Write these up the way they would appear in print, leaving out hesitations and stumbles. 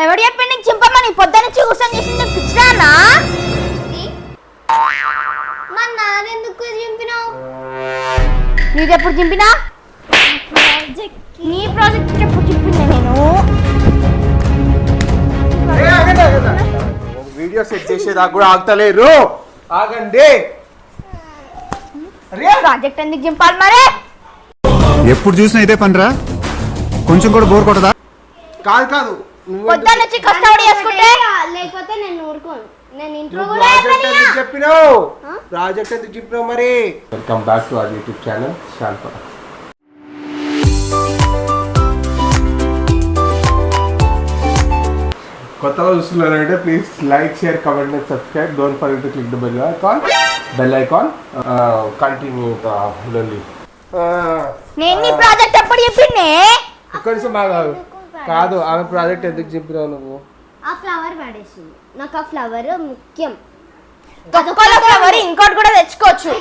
ఎవడు చెప్పింది నీకు చింపమని? పొద్దున్న కూర్చొని చేసింది పిచ్చిదానా? మరి నాదెందుకు చింపినావు? నీదెప్పుడు చింపినా? నీ ప్రాజెక్ట్ ఎప్పుడు చింపింది నేను? వీడియో సెట్ చేసేదాకా కూడా ఆగుతలేరు. ఆగండి. ప్రాజెక్ట్ ఎందుకు చింపాలి మరి? ఎప్పుడు చూసినా ఇదే పనిరా, కొంచెం కూడా బోర్ కొట్టదా? కాదు పొద్దున్న వచ్చి కష్టపడి చేసుకుంటే లేకపోతే నేను ఊరుకోను. నేను ఇంట్లో ప్రాజెక్ట్ ఎందుకు చెప్పినావు? ప్రాజెక్ట్ ఎందుకు చెప్పినావు మరి? Welcome back to our YouTube channel శాల్ప. కొత్తగా చూస్తున్నారంటే please like, share, comment and subscribe. Don't forget to click the bell icon. Continue the లొల్లి. నేను నీ ప్రాజెక్ట్ ఎప్పుడు చెప్పింది? కొంచెం బాగా కాదు. ఆమె ప్రాజెక్ట్ ఎందుకు చెప్పినావు నువ్వు? ఆ ఫ్లవర్ పడేసింది. నాకు ఆ ఫ్లవర్ ముఖ్యం. తొక్కల ఫ్లవర్ ఇంకోటి కూడా తెచ్చుకోవచ్చు.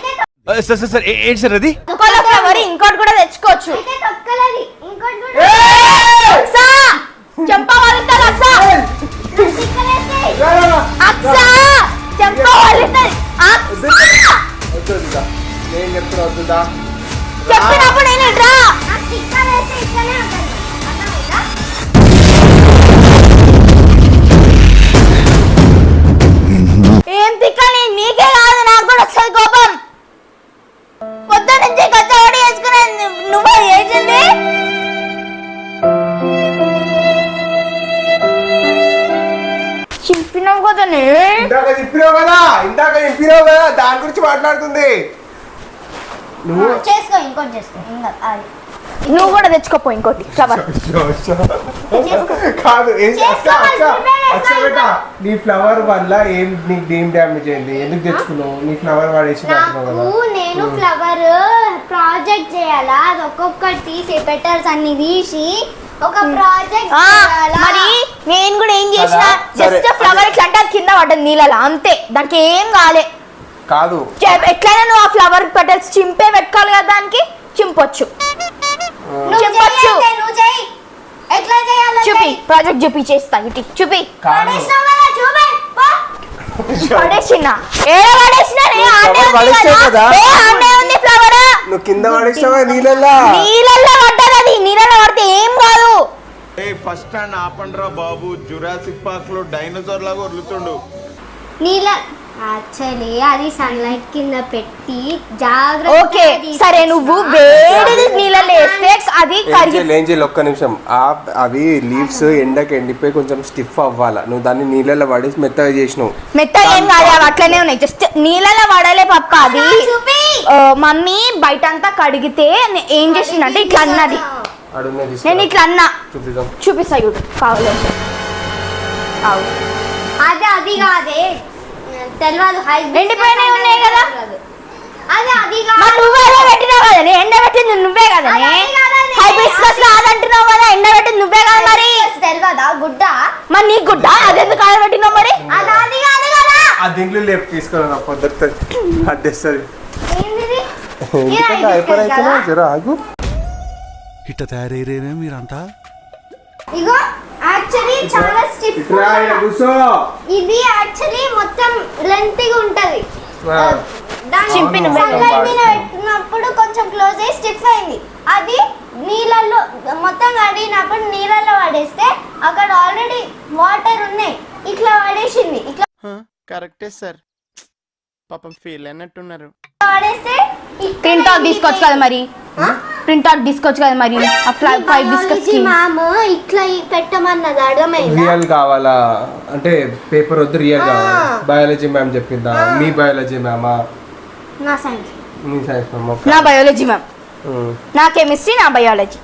సార్ ఏంటి సార్ అది? తొక్కల ఫ్లవర్ ఇంకోటి కూడా తెచ్చుకోవచ్చు. అయితే తొక్కలది ఇంకోటి కూడా అక్సా చెంప వాలింది. అక్సా అక్సా చెంప వాలింది. వద్దుదా నేను చెప్తున్నా. వద్దుదా చెప్పినప్పుడు నేను రా. ఆ స్టిక్కర్ వేస్తే ఇక్కడే ఉంటుంది. అర్థమైందా? ఏం తిక్కని? నీకే కాదు నాకు కూడా వస్తుంది కోపం. పొద్దు నుంచి కష్టపడి వేసుకునే నువ్వు ఏంటండి? చింపినావు కదా ఇందాక చెప్పినావు కదా దాని గురించి మాట్లాడుతుంది నువ్వు. చేసుకో, ఇంకోటి చేసుకో. ఇంకా అది నువ్వు కూడా తెచ్చుకోపో ఇంకోటి ఫ్లవర్. కాదు నీ ఫ్లవర్ వల్ల నీకు డ్యామేజ్ అయింది? ఎందుకు తెచ్చుకున్నావు? నీ ఫ్లవర్ వాడేసి నేను ఫ్లవర్ ప్రాజెక్ట్ చేయాలా? అది ఒక్కొక్కటి పెటల్స్ అన్ని తీసి ఒక ప్రాజెక్ట్ మరి నేను కూడా ఏం చేసిన, జస్ట్ ఫ్లవర్ ఇట్లా అంటే కింద పడ్డది నీళ్ళలో అంతే. దానికి ఏం కాలే. కాదు ఎట్లయినా నువ్వు ఆ ఫ్లవర్ పెటల్స్ చింపే పెట్టుకోవాలి కదా, దానికి చింపొచ్చు. చూపి ప్రాజెక్ట్ చూపి చేస్తా. ఇటు చూపి. పడేసిన నువ్వు కింద పడేసావా? నీళ్ళల్లో పడ్డది. అది నీళ్ళలో పడితే ఏం కాదు. ఫస్ట్ స్టాండ్ ఆపండ్రా బాబు, జురాసిక్ పార్క్ లో డైనోసార్ లాగా వదులుతుండు. నీళ్ళ యాక్చువల్లీ అది సన్లైట్ కింద పెట్టి జాగ్రత్త. ఓకే సరే, నువ్వు వేడి నీళ్ళలో వేస్తే అది కరిగి. ఒక్క నిమిషం. అవి లీవ్స్ ఎండకి ఎండిపోయి కొంచెం స్టిఫ్ అవ్వాలా. నువ్వు దాన్ని నీళ్ళలో పడేసి మెత్తగా చేసినావు. మెత్తగా ఏం కాదు, అవి అట్లనే ఉన్నాయి. జస్ట్ నీళ్ళలో పడాలే పప్ప. అది మమ్మీ బయట అంతా కడిగితే ఏం చేసిందంటే ఇట్లా అన్నది. నేను ఇట్లా అన్నా. చూపిస్తా చూడు కావాలంటే. అదే అది కాదే తెలియదు. ఎండిపోయినాయి ఉన్నాయి కదా. అదే అది నువ్వే పెట్టినావు కదా. ఎండ పెట్టింది నువ్వే కదా. హైబిస్కస్ లో అదంటున్నావు కదా, ఎండ పెట్టింది నువ్వే కదా. మరి తెలియదా గుడ్డ? మరి నీ గుడ్డ అదెందుకు ఆడబెట్టినావు మరి? అది కాదు కదా. ఆ దీంట్లో లేపు తీసుకురా పొద్దుతుంది. అడ్డేస్తుంది. ఆగు. ఇట్ట తయారయ్యేనే మీరంతా. ఇగో యాక్చువల్లీ చాలా స్టిఫ్. ఇది యాక్చువల్లీ మొత్తం లెంతీగా ఉంటది. పెట్టినప్పుడు కొంచెం క్లోజ్ అయ్యి స్టిఫ్ అయింది. అది నీళ్ళల్లో మొత్తం కడిగినప్పుడు నీళ్ళల్లో పడేస్తే అక్కడ ఆల్రెడీ వాటర్ ఉన్నాయి. ఇట్లా పడేసింది. ఇట్లా కరెక్టే సార్, పాపం ఫీల్ అయినట్టున్నారు. పడేస్తే ప్రింట్ అవుట్ తీసుకోవచ్చు కదా మరి. ప్రింట్ అవుట్ తీసుకోవచ్చు కదా మరి. ఆ 5 బిస్కెట్స్ కి మ్యామ్ ఇట్లా పెట్టమన్నది. అర్థమైందా? రియల్ కావాలా అంటే పేపర్ వద్దు, రియల్ కావాలా? బయాలజీ మ్యామ్ చెప్పిందా? మీ బయాలజీ మ్యామా? నా సైన్స్. మీ సైన్స్ మ్యామ్. నా బయాలజీ మ్యామ్. నా కెమిస్ట్రీ, నా బయాలజీ.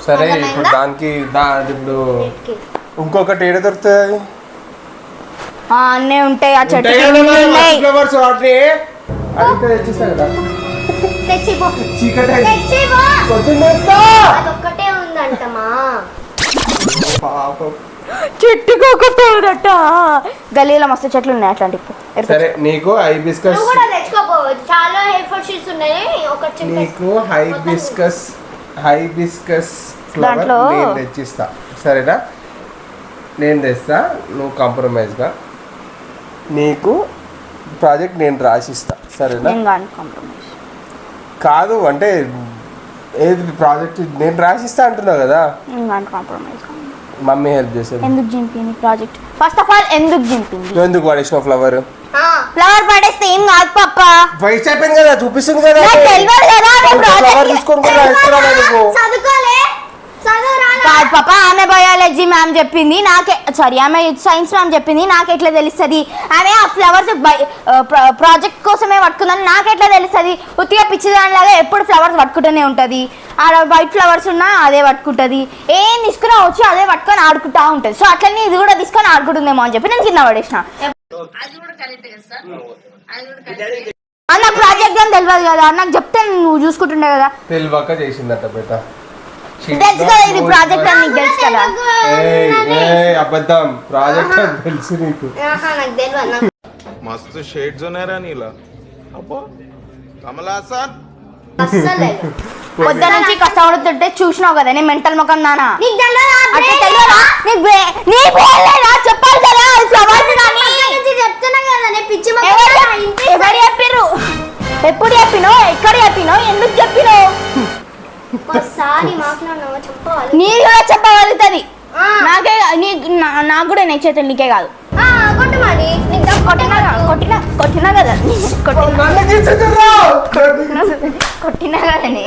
సరే ఇప్పుడు దానికి ఇప్పుడు ఇంకొకటి ఏడ దొరుకుతుంది? అన్నీ ఉంటాయి. ఆ చెట్టు అదొక్కటే ఉందంటమా. చెట్టుకి ఒకటే ఉందట. గలీలో మస్తు చెట్లు ఉన్నాయి అట్లాంటివి. సరే నీకు హైబిస్కస్ కూడా తెచ్చుకోపోవచ్చు. చాలా హెయిర్ ఫాల్ షీట్స్ ఉన్నాయి. ఒక నీకు హైబిస్కస్ ఫ్లవర్ దాంట్లో నేను తెచ్చిస్తా, సరేనా? నేను తెస్తా, నువ్వు కాంప్రమైజ్గా నీకు ప్రాజెక్ట్ నేను రాసిస్తా, సరేనా? నేను కానీ కాంప్రమైజ్ కాదు అంటే ఏది ప్రాజెక్ట్ నేను రాసిస్తా అంటున్నావు కదా, నేను కానీ కాంప్రమైజ్. మమ్మీ హెల్ప్ చేసేది. ఎందుకు జింపింది ప్రాజెక్ట్? ఫస్ట్ ఆఫ్ ఆల్ ఎందుకు జింపింది? నువ్వు ఎందుకు పడేసినావు ఫ్లవర్? ఫ్లవర్ పడేస్తే ఏం కాదు పప్ప, వయసు అయిపోయింది కదా, చూపిస్తుంది కదా. నాకు తెలియదు కదా నేను ఫ్లవర్ ప్రాజెక్ట్ తీసుకొని కూడా రాయిస్తున్నావా నువ్వు? చదువుకోలే, చదువు రాలా? కాదు పాప, ఆమె బయాలజీ మ్యామ్ చెప్పింది నాకే, సారీ ఆమె సైన్స్ మ్యామ్ చెప్పింది నాకెట్లా తెలుస్తుంది? ఆమె ఆ ఫ్లవర్స్ ప్రాజెక్ట్ కోసమే పట్టుకుందని నాకెట్లా తెలుస్తుంది? ఉత్తిగా పిచ్చిదానిలాగా ఎప్పుడు ఫ్లవర్స్ పట్టుకుంటూనే ఉంటుంది. ఆడ వైట్ ఫ్లవర్స్ ఉన్నా అదే పట్టుకుంటుంది, ఏం తీసుకున్నా వచ్చి అదే పట్టుకొని ఆడుకుంటా ఉంటుంది. సో అట్లనే ఇది కూడా తీసుకొని ఆడుకుంటుందేమో అని చెప్పి నేను కింద పడేసిన. అన్న ప్రాజెక్ట్ అని తెలియదు కదా, నాకు చెప్తే నువ్వు చూసుకుంటుండే కదా. తెలియక చేసిందట బేట. తెలుసు కదా ఇది ప్రాజెక్ట్ అని, నీకు తెలుసు కదా. అబద్ధం, ప్రాజెక్ట్ అని తెలుసు నీకు. నాకు తెలియదు. मस्त शेड्स ఉన్నారా నీలా అబ్బో కమలాసన్ అస్సలే పొద్దు నుంచి కష్టపడుతుంటే చూసినావు కదా నేను మెంటల్ ముఖం నానా. నీకు తెలియదా? అట్లా తెలియదా? నీ బోలేదా చెప్పాలి కదా ఫ్లవర్స్ కానీ. చెప్తున్నా కదా నేను పిచ్చి ఎవరు చెప్పిర్రు? ఎప్పుడు చెప్పినావు? ఎక్కడ చెప్పినావు? ఎందుకు చెప్పినావు? ఒకసారి మాట్లాడినావా చెప్పాలి. నీరు కూడా చెప్పగలుగుతుంది నాకే, నాకు కూడా నచ్చేది, నీకే కాదు. కొట్టు మరి, కొట్టినా కొట్టినా కదా కొట్టినా కదనే.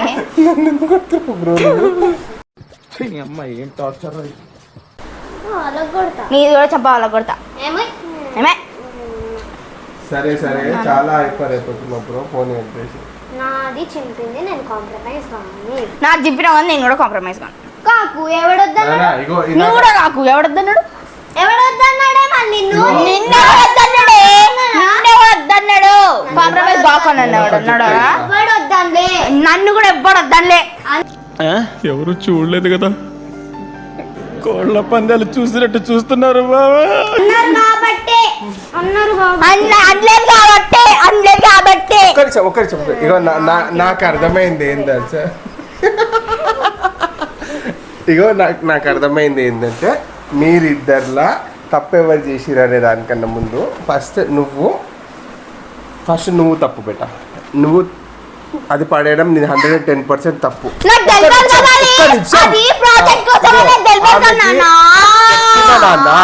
అమ్మాయి ఏం టార్చర్ అలా కొడతా. నీది కూడా చెప్పాలి కొడతా. ఏమే సరే సరే చాలా అయిపోతున్నప్పుడు ఫోన్ చెప్పేసి నాది చింపింది, నేను కాంప్రమైజ్ కానీ. నాకు చెప్పినావు కానీ నేను కూడా కాంప్రమైజ్ కాను. కాకు ఎవడొద్దన్నాడు? నువ్వు కూడా కాకు ఎవడొద్దన్నాడు? ఎవడొద్దన్నాడే మళ్ళీ నిన్నెవడొద్దన్నాడు? కాంప్రమైజ్ కాకుండా అన్నాడు. ఎవడొద్దంలే, నన్ను కూడా ఎవ్వడొద్దనిలే. ఎవరు చూడలేదు కదా, కోళ్ళ పందాలు చూసినట్టు చూస్తున్నారు బాబా. అన్నారు కాబట్టే, అన్నారు అనలేదు కాబట్టి ఒక్కరి చెప్పు. ఇగో నాకు అర్థమైంది ఏం తెలుసా, ఇగో నాకు అర్థమైంది ఏంటంటే మీరిద్దర్లా తప్పెవరు చేసిరు అనే దానికన్నా ముందు ఫస్ట్ నువ్వు తప్పు బెట. నువ్వు అది పడేయడం నీది 110% తప్పు.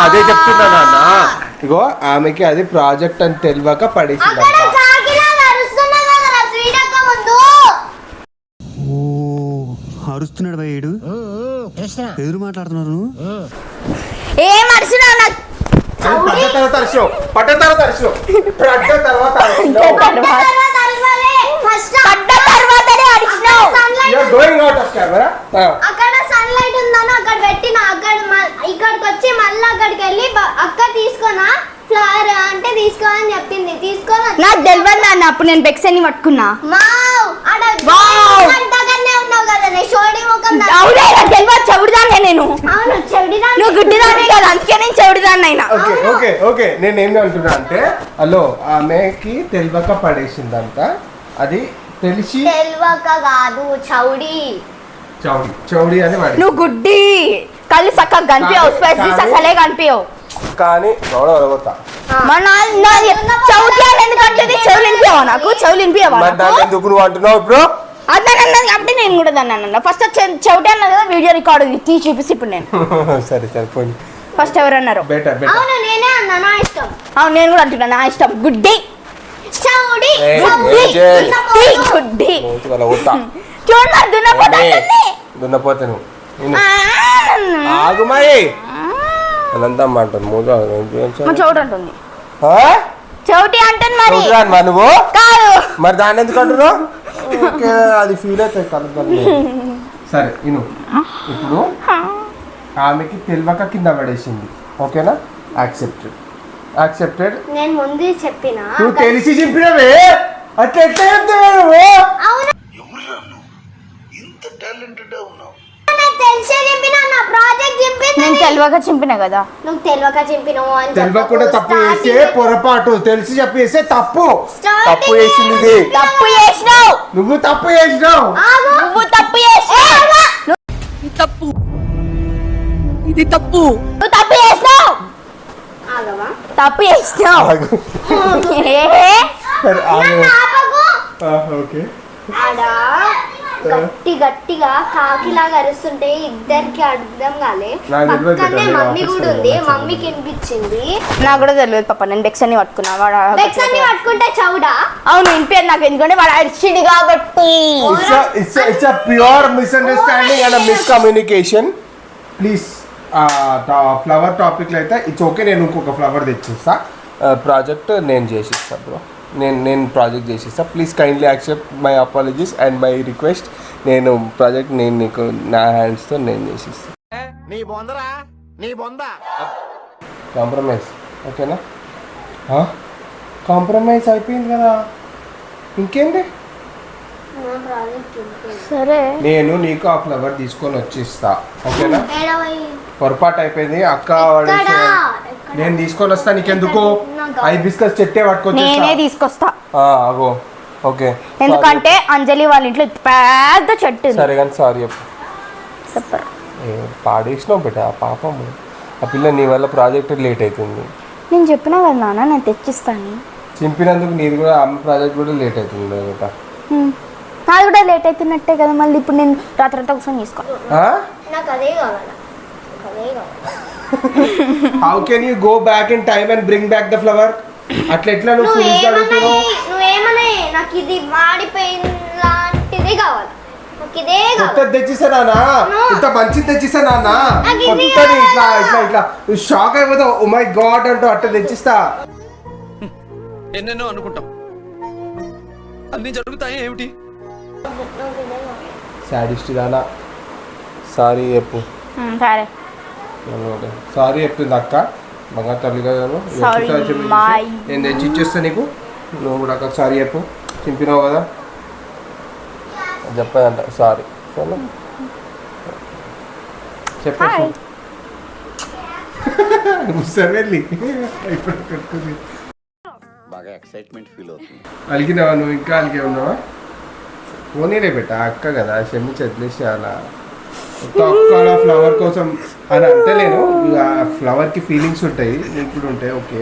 అదే చెప్తున్నా నాన్న. ఇగో ఆమెకి అది ప్రాజెక్ట్ అని తెలియక పడేసింది. అరుస్తున్నాడు భయ్యుడు, ఎదురు మాట్లాడుతున్నారు. ఏం అరిచినావు? నాకు పడ్డ తర్వాత అక్కడ సన్ లైట్ ఉందని అక్కడ పెట్టిన, అక్కడ ఇక్కడికి వచ్చి మళ్ళీ అక్కడికి వెళ్ళి అక్క తీసుకోనా ఫ్లవర్ అంటే తీసుకోని చెప్పింది. తీసుకోని నాకు తెలియదు నాన్న, అప్పుడు నేను బెక్సెన్ని పట్టుకున్నా. ఉన్నావు కదా షోడి ముఖం. అవునే నాకు తెలియదు, చెవిడిదాన్నే నేను. అవును చెవిడిదాన్ని, నువ్వు గుడ్డిదాన్నే కదా, అందుకే నేను చెవిడిదాన్ని అయినా. ఓకే నేనేమి అంటున్నా అంటే హలో ఆమెకి తెలియక పడేసిందంట, అది తెలిసి తెలియక కాదు చౌడి అని వాడి. నువ్వు గుడ్డి కళ్ళు చక్కగా కనిపించవు, స్పెసిస్ అసలే కనిపించవు. కానీ చెవులు వినిపించవా? నాకు చెవులు వినిపించవా? ఎందుకు నువ్వు అంటున్నావు ఇప్పుడు? అన్నది కాబట్టి నేను కూడా దాన్ని అన్నా. ఫస్ట్ చెవిటి అన్నా కదా, వీడియో రికార్డు తీసి చూపిస్తే ఇప్పుడు నేను. సరే పోనీ. ఫస్ట్ ఎవరన్నారు? అవును నేనే అన్నా, నా ఇష్టం. అవును నేను కూడా అంటున్నా, నా ఇష్టం. గుడ్డి గుడ్డి చూడన్నారు దున్నపోతే నువ్వు ఆగు మరి అనంతా అంటాను చౌటి అంటుంది. చౌటి అంటుంది మరి నువ్వు కాదు మరి దాన్ని ఎందుకు అంటున్నావు? అది ఫీల్ అవుతుంది కలుద్దాం. సరే ఇను, ఇప్పుడు ఆమెకి తెలియక కింద పడేసింది, ఓకేనా? యాక్సెప్టెడ్. నేను ముందు చెప్పినా, నువ్వు తెలిసి చెప్పినవే అట్లా ఎట్లా చెప్తావు? నేను తెలియక చింపినా కదా. నువ్వు తెలియక చింపినావు అని తెలియకుండా తప్పు చేస్తే పొరపాటు, తెలిసి చెప్పి చేస్తే తప్పు చేసింది. తప్పు చేసినావు నువ్వు తప్పు చేసినావు. నువ్వు తప్పు చేసినావు. నువ్వు తప్పు చేసినావు. ఆగవా? తప్పు చేసినావు. సరే ఓకే. ఆడ గట్టిగా కాకిలాగా అరుస్తుంటే ఇద్దరికి అర్థం కాలే. పక్కనే మమ్మీ కూడా ఉంది, మమ్మీకి వినిపించింది. నాకు కూడా తెలియదు పాప, నేను బెక్సన్ని పట్టుకున్నా. బెక్స్ అన్ని పట్టుకుంటే చౌడా. అవును వినిపించదు నాకు, ఎందుకంటే వాడు అరిచింది కాబట్టి. It's a pure misunderstanding and a miscommunication. Please, flower టాపిక్లో అయితే ఇట్స్ ఓకే. నేను ఇంకొక ఫ్లవర్ తెచ్చిస్తా. ప్రాజెక్ట్ నేను చేసిస్తా బ్రో. నేను ప్రాజెక్ట్ చేసిస్తా. Please kindly accept my apologies and my request. నేను ప్రాజెక్ట్ నేను నీకు నా హ్యాండ్స్తో నేను చేసిస్తా. కాంప్రమైజ్ ఓకేనా? కాంప్రమైజ్ అయిపోయింది కదా, ఇంకేంటి? సరే నేను నీకు ఆ ఫ్లవర్ తీసుకొని వచ్చిస్తా ఓకేనా? పొరపాటు అయిపోయింది అక్క. నేను తీసుకొని వస్తా. నీకెందుకు? హైబిస్కస్ చెట్టే పట్టుకొచ్చి నేనే తీసుకొస్తా. అగో ఓకే. ఎందుకంటే అంజలి వాళ్ళ ఇంట్లో పెద్ద చెట్టు. సరే కానీ సారీ చెప్పరు. పాడేసినావు బిడ్డ పాపము. ఆ పిల్ల నీ వల్ల ప్రాజెక్ట్ లేట్ అవుతుంది. నేను చెప్పినా కదా నాన్న, నేను తెచ్చిస్తాను. చింపినందుకు నీది కూడా అమ్మ ప్రాజెక్ట్ కూడా లేట్ అవుతుంది బిడ్డ. నాది కూడా లేట్ అవుతున్నట్టే కదా. మళ్ళీ ఇప్పుడు నేను రాత్రంతా కూర్చొని తీసుకో. నాకు అదే కావాలా, అదే కావాలి. How can you go back in time and bring back the flower? అట్లా ఎట్లా నువ్వేమన్నా నాకు ఇది మాడిపోయిన లాంటిదే కావాలి. నాకు ఇదే కావాలి. తెచ్చిస్తా నాన్న, ఇంత మంచిది తెచ్చిస్తా నాన్న. కొత్తది ఇట్లా ఇట్లా ఇట్లా షాక్ అయిపోతావు. ఓ మై గాడ్ అంటూ అట్లా తెచ్చిస్తా. ఎన్నెన్నో అనుకుంటాం, అన్ని జరుగుతాయి ఏమిటి? సాడిస్ట్ దానా. సారీ చెప్పు. సరే సారీ చెప్తుంది అక్క. మగ తల్లి కదా, నేను తెచ్చి ఇచ్చేస్తా నీకు. నువ్వు కూడా అక్క సారీ చెప్పు. చింపినావు కదా చెప్పదంట సారీ. సరే చెప్పు. సరే ఇప్పుడు బాగా ఎక్సైట్మెంట్ ఫీల్ అవుతుంది. అలిగినావా నువ్వు? ఇంకా అలిగే ఉన్నావా? పోనీలే పెట్ట అక్క కదా, క్షమించి వదిలేసి. అలా ఒక్క ఫ్లవర్ కోసం అని అంటలేను. ఆ ఫ్లవర్కి ఫీలింగ్స్ ఉంటాయి, నీకు కూడా ఉంటాయి. Okay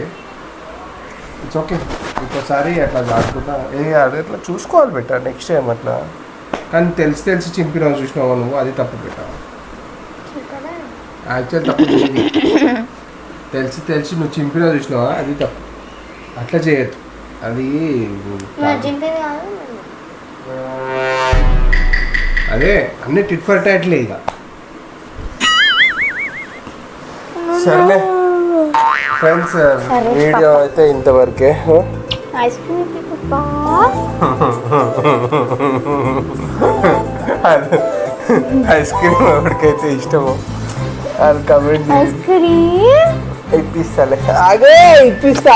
it's okay. ఇంకోసారి అట్లా కాకుండా అట్లా చూసుకోవాలి పెట్ట నెక్స్ట్ టైం అట్లా. కానీ తెలిసి చింపినావు చూసినావు నువ్వు, అది తప్పు పెట్టావు. యాక్చువల్ తప్పు తెలిసి నువ్వు చింపినావు చూసినావా, అది తప్పు. అట్లా చేయొద్దు. అది అదే అన్ని టిట్ ఫర్ టాట్లే ఇక. సరేలే ఫ్రెండ్స్, వీడియో అయితే ఇంతవరకే. ఐస్ క్రీమ్ ఐస్ క్రీమ్ ఎవరికైతే ఇష్టమో అది కమెంట్ ఐస్ క్రీమ్ ఇప్పిస్తాలే. అదే ఇప్పిస్తా.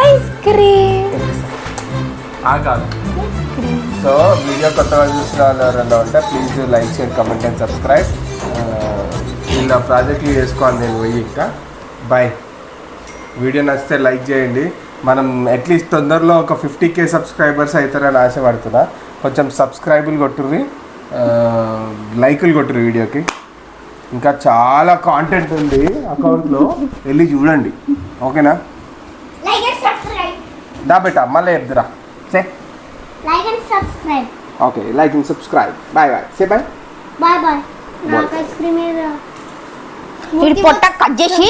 ఐస్ క్రీమ్ కాదు. సో వీడియో కొత్తగా చూసిన వాళ్ళు ఎవరైనా ఉంటే please like share comment and subscribe. వీళ్ళ ప్రాజెక్టులు చేసుకోవాలి నేను పోయి. ఇంకా బాయ్. వీడియో నచ్చితే లైక్ చేయండి. మనం అట్లీస్ట్ తొందరలో ఒక 50K సబ్స్క్రైబర్స్ అవుతారని ఆశపడుతున్నా. కొంచెం సబ్స్క్రైబులు కొట్టుర్రి, లైకులు కొట్టుర్రి వీడియోకి. ఇంకా చాలా కాంటెంట్ ఉంది అకౌంట్లో, వెళ్ళి చూడండి ఓకేనా? దా బెటా మళ్ళీ చెప్తురా. Say like and subscribe. Okay like and subscribe. Bye bye. Say bye. Bye bye. నాకు ఐస్ క్రీమ్ ఇది పొట్ట కట్ చేసి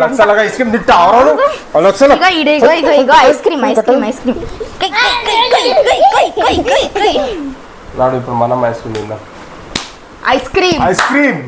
లక్షలాగా ఐస్ క్రీమ్ తింటావు. ఇగో ice cream ice cream ice cream. నాడు ఇప్పుడు మనం ఐస్ క్రీమ్ తిందాం. Ice cream ice cream